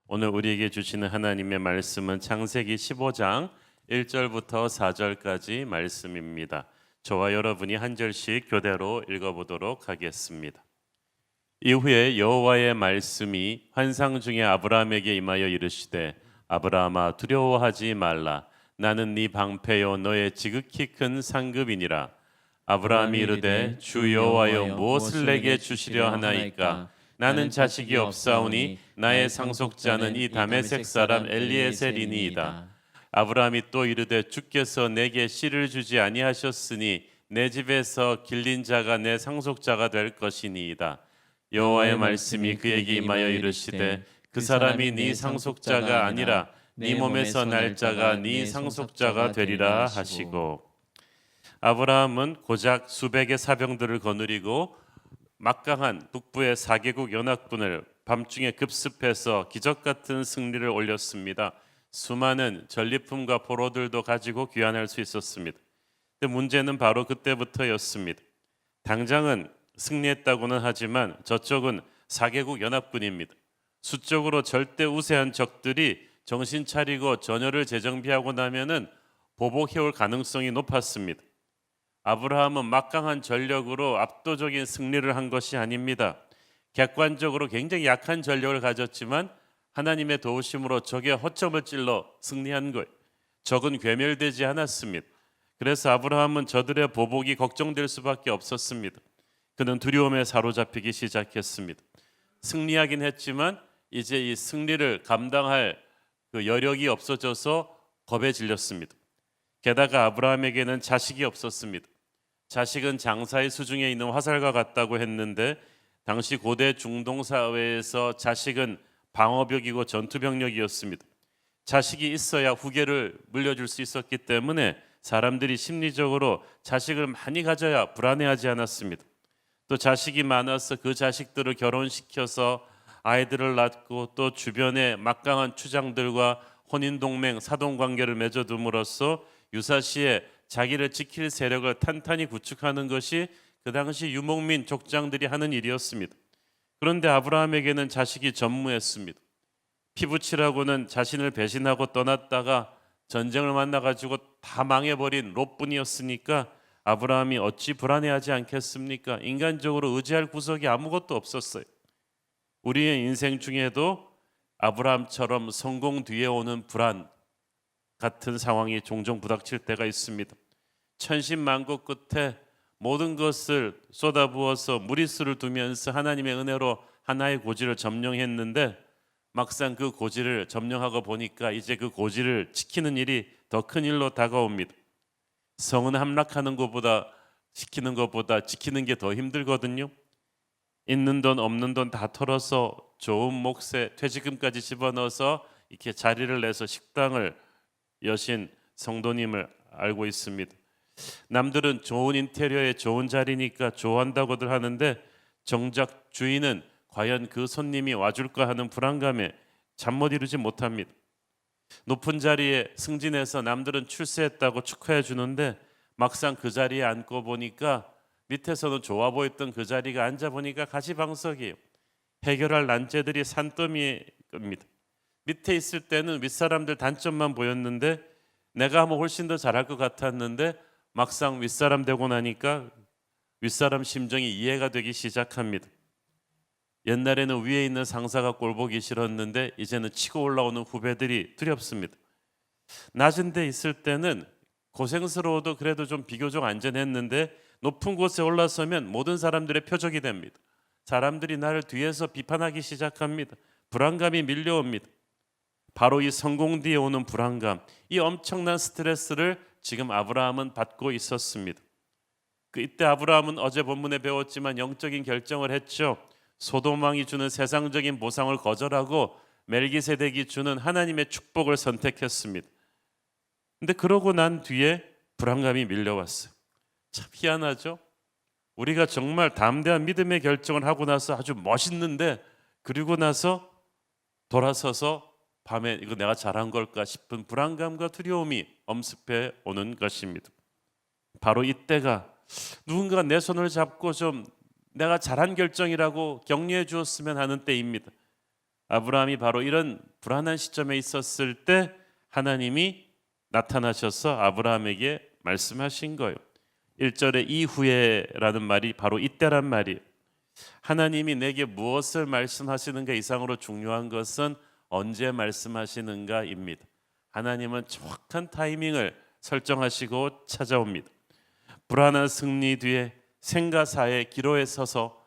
오늘 우리에게 주시는 하나님의 말씀은 창세기 15장 1절부터 4절까지 말씀입니다. 저와 여러분이 한 절씩 교대로 읽어보도록 하겠습니다. 이후에 여호와의 말씀이 환상 중에 아브라함에게 임하여 이르시되 아브라함아 두려워하지 말라. 나는 네 방패요 너의 지극히 큰 상급이니라. 아브라함이 이르되 주 여호와여 무엇을 내게 주시려 하나이까. 나는 자식이 없사오니 나의 상속자는 이 다메섹 사람 엘리에셀이니이다. 아브라함이 또 이르되 주께서 내게 씨를 주지 아니하셨으니 내 집에서 길린 자가 내 상속자가 될 것이니이다. 여호와의 말씀이 그에게 임하여 이르시되 그 사람이 네 상속자가 아니라 네 몸에서 날 자가 네 상속자가 되리라 하시고, 아브라함은 고작 수백의 사병들을 거느리고 막강한 북부의 4개국 연합군을 밤중에 급습해서 기적 같은 승리를 올렸습니다. 수많은 전리품과 포로들도 가지고 귀환할 수 있었습니다. 근데 문제는 바로 그때부터였습니다. 당장은 승리했다고는 하지만 저쪽은 4개국 연합군입니다. 수적으로 절대 우세한 적들이 정신 차리고 전열을 재정비하고 나면은 보복해올 가능성이 높았습니다. 아브라함은 막강한 전력으로 압도적인 승리를 한 것이 아닙니다. 객관적으로 굉장히 약한 전력을 가졌지만 하나님의 도우심으로 적의 허점을 찔러 승리한 거예요. 적은 괴멸되지 않았습니다. 그래서 아브라함은 저들의 보복이 걱정될 수밖에 없었습니다. 그는 두려움에 사로잡히기 시작했습니다. 승리하긴 했지만 이제 이 승리를 감당할 그 여력이 없어져서 겁에 질렸습니다. 게다가 아브라함에게는 자식이 없었습니다. 자식은 장사의 수중에 있는 화살과 같다고 했는데 당시 고대 중동 사회에서 자식은 방어벽이고 전투병력이었습니다. 자식이 있어야 후계를 물려줄 수 있었기 때문에 사람들이 심리적으로 자식을 많이 가져야 불안해하지 않았습니다. 또 자식이 많아서 그 자식들을 결혼시켜서 아이들을 낳고 또 주변의 막강한 추장들과 혼인동맹, 사돈관계를 맺어둠으로써 유사시에 자기를 지킬 세력을 탄탄히 구축하는 것이 그 당시 유목민 족장들이 하는 일이었습니다. 그런데 아브라함에게는 자식이 전무했습니다. 피부치라고는 자신을 배신하고 떠났다가 전쟁을 만나가지고 다 망해버린 롯뿐이었으니까 아브라함이 어찌 불안해하지 않겠습니까? 인간적으로 의지할 구석이 아무것도 없었어요. 우리의 인생 중에도 아브라함처럼 성공 뒤에 오는 불안 같은 상황이 종종 부닥칠 때가 있습니다. 천신만고 끝에 모든 것을 쏟아부어서 무리수를 두면서 하나님의 은혜로 하나의 고지를 점령했는데 막상 그 고지를 점령하고 보니까 이제 그 고지를 지키는 일이 더 큰 일로 다가옵니다. 성은 함락하는 것보다 지키는 것보다 지키는 게 더 힘들거든요. 있는 돈 없는 돈 다 털어서 좋은 몫에 퇴직금까지 집어넣어서 이렇게 자리를 내서 식당을 여신 성도님을 알고 있습니다. 남들은 좋은 인테리어에 좋은 자리니까 좋아한다고들 하는데 정작 주인은 과연 그 손님이 와줄까 하는 불안감에 잠 못 이루지 못합니다. 높은 자리에 승진해서 남들은 출세했다고 축하해 주는데 막상 그 자리에 앉고 보니까 밑에서는 좋아 보였던 그 자리가 앉아 보니까 가시방석이에요. 해결할 난제들이 산더미입니다. 밑에 있을 때는 윗사람들 단점만 보였는데 내가 하면 훨씬 더 잘할 것 같았는데 막상 윗사람 되고 나니까 윗사람 심정이 이해가 되기 시작합니다. 옛날에는 위에 있는 상사가 꼴보기 싫었는데 이제는 치고 올라오는 후배들이 두렵습니다. 낮은 데 있을 때는 고생스러워도 그래도 좀 비교적 안전했는데 높은 곳에 올라서면 모든 사람들의 표적이 됩니다. 사람들이 나를 뒤에서 비판하기 시작합니다. 불안감이 밀려옵니다. 바로 이 성공 뒤에 오는 불안감, 이 엄청난 스트레스를 지금 아브라함은 받고 있었습니다. 이때 아브라함은 어제 본문에 배웠지만 영적인 결정을 했죠. 소돔 왕이 주는 세상적인 보상을 거절하고 멜기세덱이 주는 하나님의 축복을 선택했습니다. 근데 그러고 난 뒤에 불안감이 밀려왔어요. 참 희한하죠? 우리가 정말 담대한 믿음의 결정을 하고 나서 아주 멋있는데 그리고 나서 돌아서서 밤에 이거 내가 잘한 걸까 싶은 불안감과 두려움이 엄습해 오는 것입니다. 바로 이때가 누군가 내 손을 잡고 좀 내가 잘한 결정이라고 격려해 주었으면 하는 때입니다. 아브라함이 바로 이런 불안한 시점에 있었을 때 하나님이 나타나셔서 아브라함에게 말씀하신 거예요. 1절에 이후에라는 말이 바로 이때란 말이에요. 하나님이 내게 무엇을 말씀하시는가 이상으로 중요한 것은 언제 말씀하시는가입니다. 하나님은 정확한 타이밍을 설정하시고 찾아옵니다. 불안한 승리 뒤에 생가사의 기로에 서서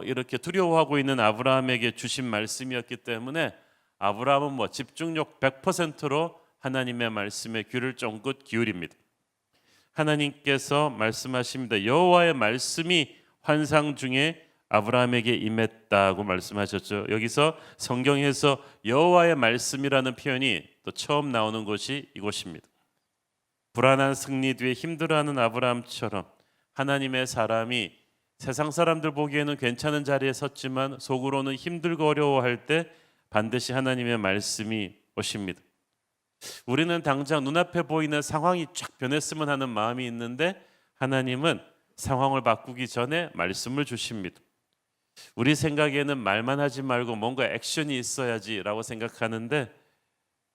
이렇게 두려워하고 있는 아브라함에게 주신 말씀이었기 때문에 아브라함은 집중력 100%로 하나님의 말씀에 귀를 쫑긋 기울입니다. 하나님께서 말씀하십니다. 여호와의 말씀이 환상 중에 아브라함에게 임했다고 말씀하셨죠. 여기서 성경에서 여호와의 말씀이라는 표현이 또 처음 나오는 곳이 이곳입니다. 불안한 승리 뒤에 힘들어하는 아브라함처럼 하나님의 사람이 세상 사람들 보기에는 괜찮은 자리에 섰지만 속으로는 힘들고 어려워할 때 반드시 하나님의 말씀이 오십니다. 우리는 당장 눈앞에 보이는 상황이 쫙 변했으면 하는 마음이 있는데 하나님은 상황을 바꾸기 전에 말씀을 주십니다. 우리 생각에는 말만 하지 말고 뭔가 액션이 있어야지라고 생각하는데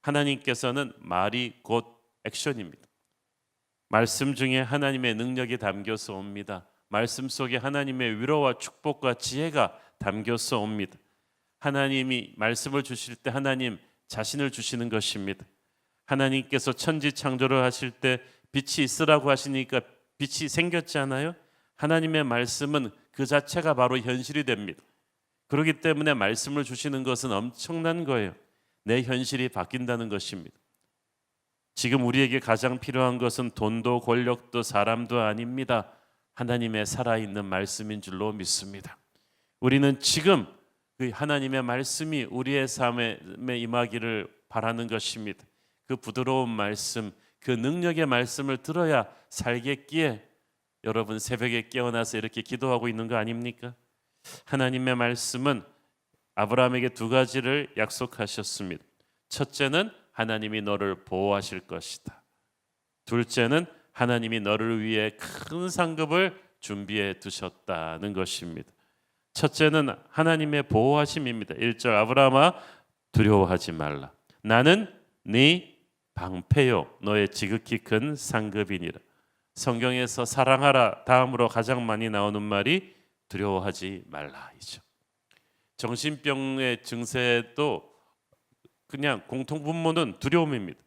하나님께서는 말이 곧 액션입니다. 말씀 중에 하나님의 능력이 담겨서 옵니다. 말씀 속에 하나님의 위로와 축복과 지혜가 담겨서 옵니다. 하나님이 말씀을 주실 때 하나님 자신을 주시는 것입니다. 하나님께서 천지 창조를 하실 때 빛이 있으라고 하시니까 빛이 생겼잖아요. 하나님의 말씀은 그 자체가 바로 현실이 됩니다. 그렇기 때문에 말씀을 주시는 것은 엄청난 거예요. 내 현실이 바뀐다는 것입니다. 지금 우리에게 가장 필요한 것은 돈도 권력도 사람도 아닙니다. 하나님의 살아있는 말씀인 줄로 믿습니다. 우리는 지금 그 하나님의 말씀이 우리의 삶에 임하기를 바라는 것입니다. 그 부드러운 말씀, 그 능력의 말씀을 들어야 살겠기에 여러분 새벽에 깨어나서 이렇게 기도하고 있는 거 아닙니까? 하나님의 말씀은 아브라함에게 두 가지를 약속하셨습니다. 첫째는 하나님이 너를 보호하실 것이다. 둘째는 하나님이 너를 위해 큰 상급을 준비해 두셨다는 것입니다. 첫째는 하나님의 보호하심입니다. 1절 아브라함아 두려워하지 말라. 나는 네 방패요 너의 지극히 큰 상급이니라. 성경에서 사랑하라 다음으로 가장 많이 나오는 말이 두려워하지 말라이죠. 정신병의 증세도 그냥 공통분모는 두려움입니다.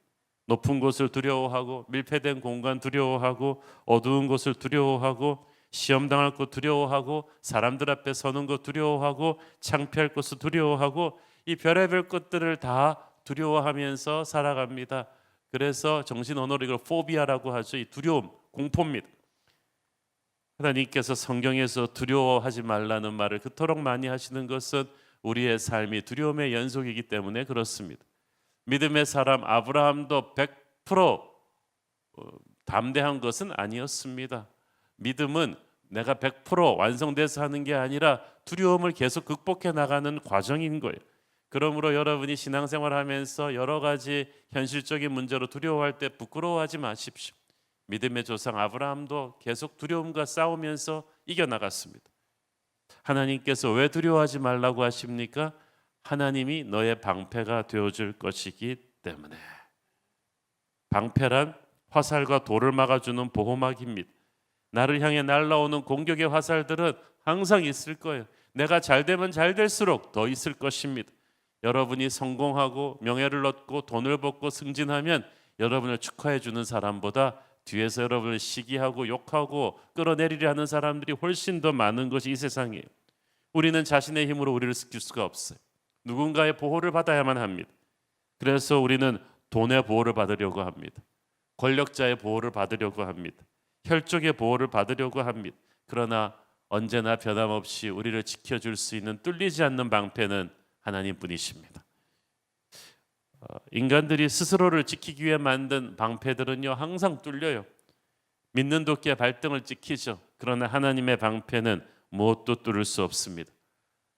높은 곳을 두려워하고 밀폐된 공간 두려워하고 어두운 곳을 두려워하고 시험당할 것 두려워하고 사람들 앞에 서는 것 두려워하고 창피할 것을 두려워하고 이 별의별 것들을 다 두려워하면서 살아갑니다. 그래서 정신 언어로 이걸 포비아라고 하죠. 이 두려움, 공포입니다. 하나님께서 성경에서 두려워하지 말라는 말을 그토록 많이 하시는 것은 우리의 삶이 두려움의 연속이기 때문에 그렇습니다. 믿음의 사람 아브라함도 100% 담대한 것은 아니었습니다. 믿음은 내가 100% 완성돼서 하는 게 아니라 두려움을 계속 극복해 나가는 과정인 거예요. 그러므로 여러분이 신앙생활하면서 여러 가지 현실적인 문제로 두려워할 때 부끄러워하지 마십시오. 믿음의 조상 아브라함도 계속 두려움과 싸우면서 이겨나갔습니다. 하나님께서 왜 두려워하지 말라고 하십니까? 하나님이 너의 방패가 되어줄 것이기 때문에. 방패란 화살과 돌을 막아주는 보호막입니다. 나를 향해 날아오는 공격의 화살들은 항상 있을 거예요. 내가 잘 되면 잘 될수록 더 있을 것입니다. 여러분이 성공하고 명예를 얻고 돈을 벌고 승진하면 여러분을 축하해 주는 사람보다 뒤에서 여러분을 시기하고 욕하고 끌어내리려 하는 사람들이 훨씬 더 많은 것이 이 세상이에요. 우리는 자신의 힘으로 우리를 지킬 수가 없어요. 누군가의 보호를 받아야만 합니다. 그래서 우리는 돈의 보호를 받으려고 합니다. 권력자의 보호를 받으려고 합니다. 혈족의 보호를 받으려고 합니다. 그러나 언제나 변함없이 우리를 지켜줄 수 있는 뚫리지 않는 방패는 하나님뿐이십니다. 인간들이 스스로를 지키기 위해 만든 방패들은요 항상 뚫려요. 믿는 도끼의 발등을 찍히죠. 그러나 하나님의 방패는 무엇도 뚫을 수 없습니다.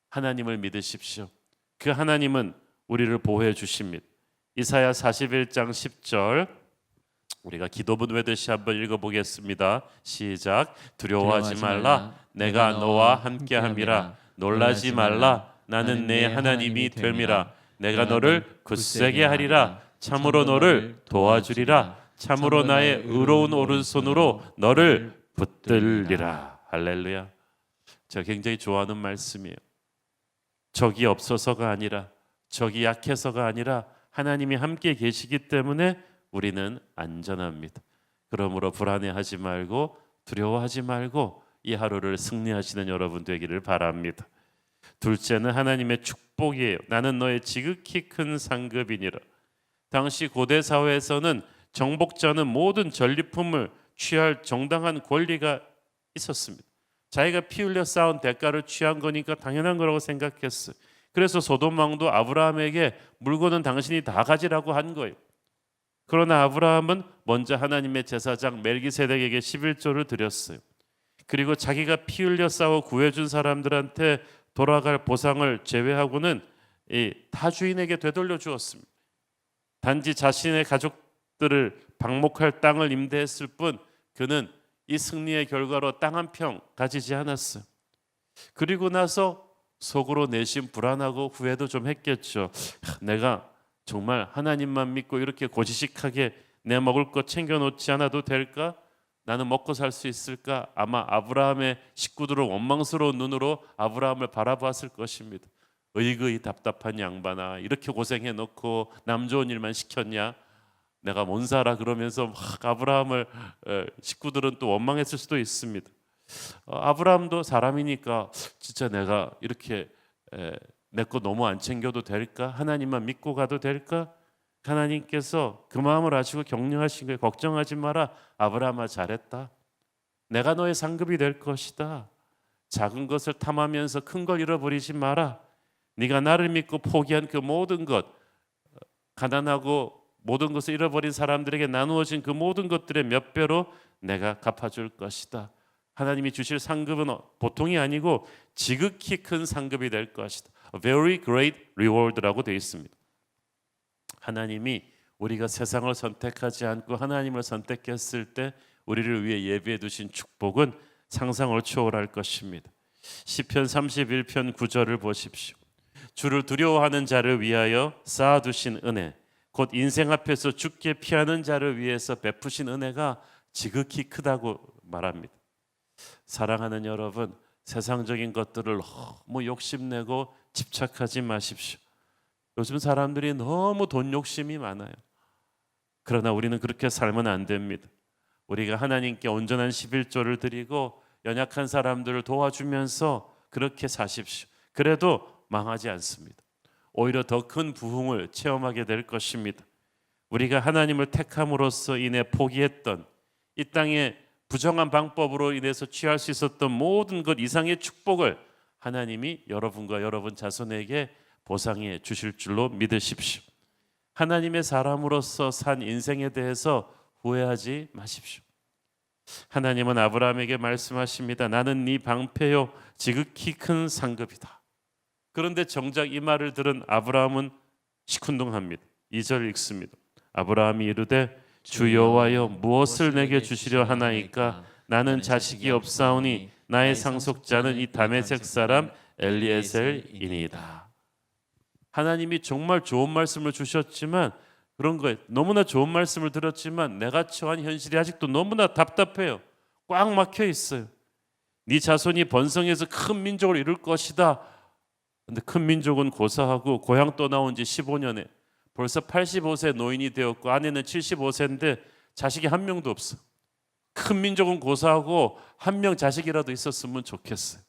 하나님을 믿으십시오. 그 하나님은 우리를 보호해 주십니다. 이사야 41장 10절 우리가 기도문 외듯이 한번 읽어보겠습니다. 시작. 두려워하지 말라. 내가 너와 함께함이라. 놀라지 말라. 나는 내 하나님이 됨이라. 내가 너를 굳세게 하리라. 참으로 너를 도와주리라. 참으로 나의 의로운 오른손으로 너를 붙들리라. 할렐루야. 제가 굉장히 좋아하는 말씀이에요. 적이 없어서가 아니라, 적이 약해서가 아니라 하나님이 함께 계시기 때문에 우리는 안전합니다. 그러므로 불안해하지 말고 두려워하지 말고 이 하루를 승리하시는 여러분 되기를 바랍니다. 둘째는 하나님의 축복이에요. 나는 너의 지극히 큰 상급이니라. 당시 고대 사회에서는 정복자는 모든 전리품을 취할 정당한 권리가 있었습니다. 자기가 피 흘려 쌓은 대가를 취한 거니까 당연한 거라고 생각했어요. 그래서 소돔 왕도 아브라함에게 물건은 당신이 다 가지라고 한 거예요. 그러나 아브라함은 먼저 하나님의 제사장 멜기세덱에게 11조를 드렸어요. 그리고 자기가 피 흘려 싸워 구해준 사람들한테 돌아갈 보상을 제외하고는 다 주인에게 되돌려 주었습니다. 단지 자신의 가족들을 방목할 땅을 임대했을 뿐 그는 이 승리의 결과로 땅 한 평 가지지 않았어요. 그리고 나서 속으로 내심 불안하고 후회도 좀 했겠죠. 내가 정말 하나님만 믿고 이렇게 고지식하게 내 먹을 것 챙겨놓지 않아도 될까? 나는 먹고 살 수 있을까? 아마 아브라함의 식구들은 원망스러운 눈으로 아브라함을 바라보았을 것입니다. 의거이 답답한 양반아, 이렇게 고생해놓고 남 좋은 일만 시켰냐? 내가 못 살아. 그러면서 막 아브라함을 식구들은 또 원망했을 수도 있습니다. 아브라함도 사람이니까 진짜 내가 이렇게 내 거 너무 안 챙겨도 될까? 하나님만 믿고 가도 될까? 하나님께서 그 마음을 아시고 격려하신 거예요. 걱정하지 마라. 아브라함아, 잘했다. 내가 너의 상급이 될 것이다. 작은 것을 탐하면서 큰 걸 잃어버리지 마라. 네가 나를 믿고 포기한 그 모든 것, 가난하고 모든 것을 잃어버린 사람들에게 나누어진 그 모든 것들의 몇 배로 내가 갚아줄 것이다. 하나님이 주실 상급은 보통이 아니고 지극히 큰 상급이 될 것이다. A very great reward라고 되어 있습니다. 하나님이 우리가 세상을 선택하지 않고 하나님을 선택했을 때 우리를 위해 예비해 두신 축복은 상상을 초월할 것입니다. 시편 31편 9절을 보십시오. 주를 두려워하는 자를 위하여 쌓아두신 은혜, 곧 인생 앞에서 죽게 피하는 자를 위해서 베푸신 은혜가 지극히 크다고 말합니다. 사랑하는 여러분, 세상적인 것들을 너무 욕심내고 집착하지 마십시오. 요즘 사람들이 너무 돈 욕심이 많아요. 그러나 우리는 그렇게 살면 안 됩니다. 우리가 하나님께 온전한 11조를 드리고 연약한 사람들을 도와주면서 그렇게 사십시오. 그래도 망하지 않습니다. 오히려 더 큰 부흥을 체험하게 될 것입니다. 우리가 하나님을 택함으로써 인해 포기했던 이 땅의 부정한 방법으로 인해서 취할 수 있었던 모든 것 이상의 축복을 하나님이 여러분과 여러분 자손에게 보상해 주실 줄로 믿으십시오. 하나님의 사람으로서 산 인생에 대해서 후회하지 마십시오. 하나님은 아브라함에게 말씀하십니다. 나는 네 방패요 지극히 큰 상급이다. 그런데 정작 이 말을 들은 아브라함은 시큰둥합니다. 2절 읽습니다. 아브라함이 이르되 주 여호와여 무엇을 내게 주시려 하나이까? 나는 자식이 없사오니 나의 상속자는 이 다메섹 사람 엘리에셀이니이다. 하나님이 정말 좋은 말씀을 주셨지만 그런 거예요. 너무나 좋은 말씀을 들었지만 내가 처한 현실이 아직도 너무나 답답해요. 꽉 막혀 있어요. 네 자손이 번성해서 큰 민족을 이룰 것이다. 근데 큰 민족은 고사하고 고향 떠나온 지 15년에 벌써 85세 노인이 되었고 아내는 75세인데 자식이 한 명도 없어. 큰 민족은 고사하고 한 명 자식이라도 있었으면 좋겠어요.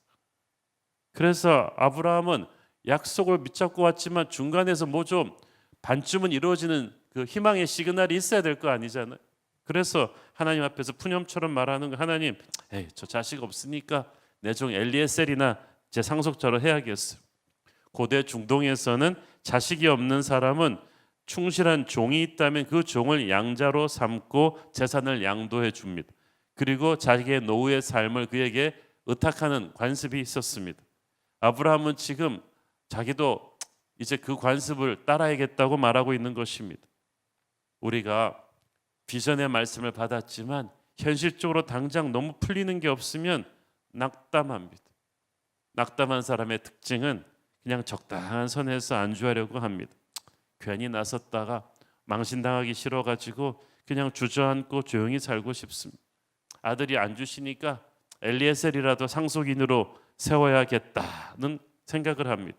그래서 아브라함은 약속을 붙잡고 왔지만 중간에서 뭐 좀 반쯤은 이루어지는 그 희망의 시그널이 있어야 될 거 아니잖아요. 그래서 하나님 앞에서 푸념처럼 말하는 거, 하나님, 저 자식 없으니까 내 종 엘리에셀이나 제 상속자로 해야겠어요. 고대 중동에서는 자식이 없는 사람은 충실한 종이 있다면 그 종을 양자로 삼고 재산을 양도해 줍니다. 그리고 자기의 노후의 삶을 그에게 의탁하는 관습이 있었습니다. 아브라함은 지금 자기도 이제 그 관습을 따라야겠다고 말하고 있는 것입니다. 우리가 비전의 말씀을 받았지만 현실적으로 당장 너무 풀리는 게 없으면 낙담합니다. 낙담한 사람의 특징은 그냥 적당한 선에서 안주하려고 합니다. 괜히 나섰다가 망신당하기 싫어가지고 그냥 주저앉고 조용히 살고 싶습니다. 아들이 안 주시니까 엘리에셀이라도 상속인으로 세워야겠다는 생각을 합니다.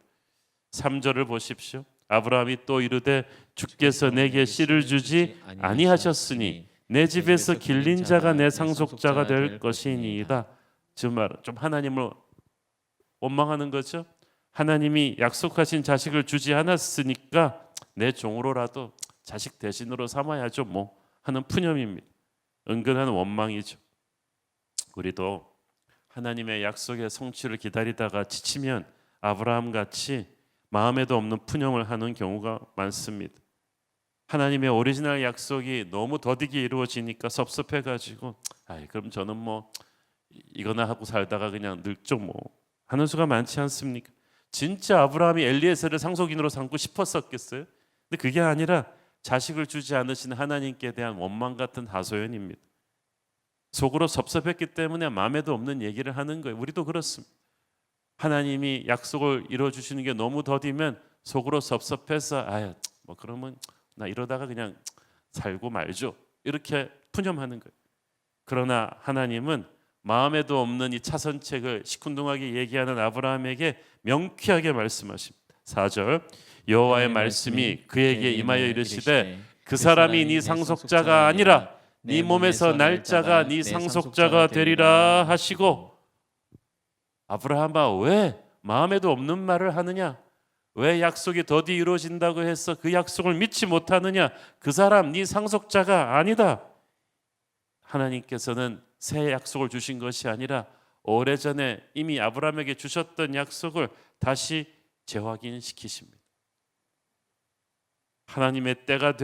3절을 보십시오. 아브라함이 또 이르되 주께서 내게 씨를 주지 아니하셨으니 내 집에서 길린 자가 내 상속자가 될 것이니이다. 좀 하나님을 원망하는 거죠. 하나님이 약속하신 자식을 주지 않았으니까 내 종으로라도 자식 대신으로 삼아야죠 뭐 하는 푸념입니다. 은근한 원망이죠. 우리도 하나님의 약속의 성취를 기다리다가 지치면 아브라함 같이 마음에도 없는 푸념을 하는 경우가 많습니다. 하나님의 오리지널 약속이 너무 더디게 이루어지니까 섭섭해가지고 그럼 저는 뭐 이거나 하고 살다가 그냥 늙죠 뭐 하는 수가 많지 않습니까? 진짜 아브라함이 엘리에셀을 상속인으로 삼고 싶었었겠어요? 근데 그게 아니라 자식을 주지 않으신 하나님께 대한 원망 같은 하소연입니다. 속으로 섭섭했기 때문에 마음에도 없는 얘기를 하는 거예요. 우리도 그렇습니다. 하나님이 약속을 이루어주시는 게 너무 더디면 속으로 섭섭해서 뭐 그러면 나 이러다가 그냥 살고 말죠 이렇게 푸념하는 거예요. 그러나 하나님은 마음에도 없는 이 차선책을 시큰둥하게 얘기하는 아브라함에게 명쾌하게 말씀하십니다. 4절 여호와의 말씀이 그에게 임하여 이르시되 그 사람이 네 상속자가 아니라 네 몸에서 날짜가 네 상속자가 되리라 하시고. 아브라함아 왜 마음에도 없는 말을 하느냐? 왜 약속이 더디 이루어진다고 해서 그 약속을 믿지 못하느냐? 그 사람 네 상속자가 아니다. 하나님께서는 새 약속을 주신 것이 아니라 오래전에 이미 아브라함에게 주셨던 약속을 다시 재확인시키십니다. 하나님의 때가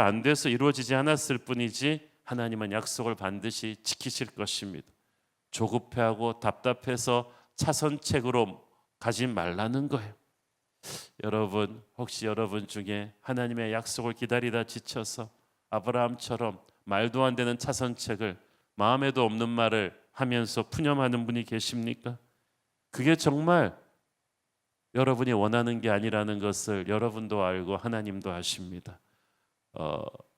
안 돼서 이루어지지 않았을 뿐이지 하나님은 약속을 반드시 지키실 것입니다. 조급해하고 답답해서 차선책으로 가지 말라는 거예요. 여러분, 혹시 여러분 중에 하나님의 약속을 기다리다 지쳐서 아브라함처럼 말도 안 되는 차선책을 마음에도 없는 말을 하면서 푸념하는 분이 계십니까? 그게 정말 여러분이 원하는 게 아니라는 것을 여러분도 알고 하나님도 아십니다.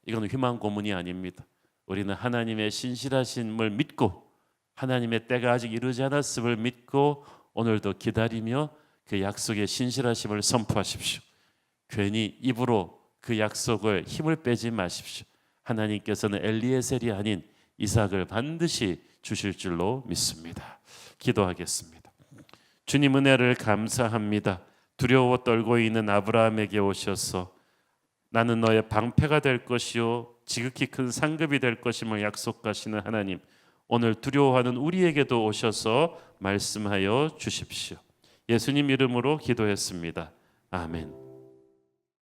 이건 희망 고문이 아닙니다. 우리는 하나님의 신실하심을 믿고 하나님의 때가 아직 이르지 않았음을 믿고 오늘도 기다리며 그 약속의 신실하심을 선포하십시오. 괜히 입으로 그 약속을 힘을 빼지 마십시오. 하나님께서는 엘리에셀이 아닌 이삭을 반드시 주실 줄로 믿습니다. 기도하겠습니다. 주님 은혜를 감사합니다. 두려워 떨고 있는 아브라함에게 오셔서 나는 너의 방패가 될 것이요 지극히 큰 상급이 될 것임을 약속하시는 하나님, 오늘 두려워하는 우리에게도 오셔서 말씀하여 주십시오. 예수님 이름으로 기도했습니다. 아멘.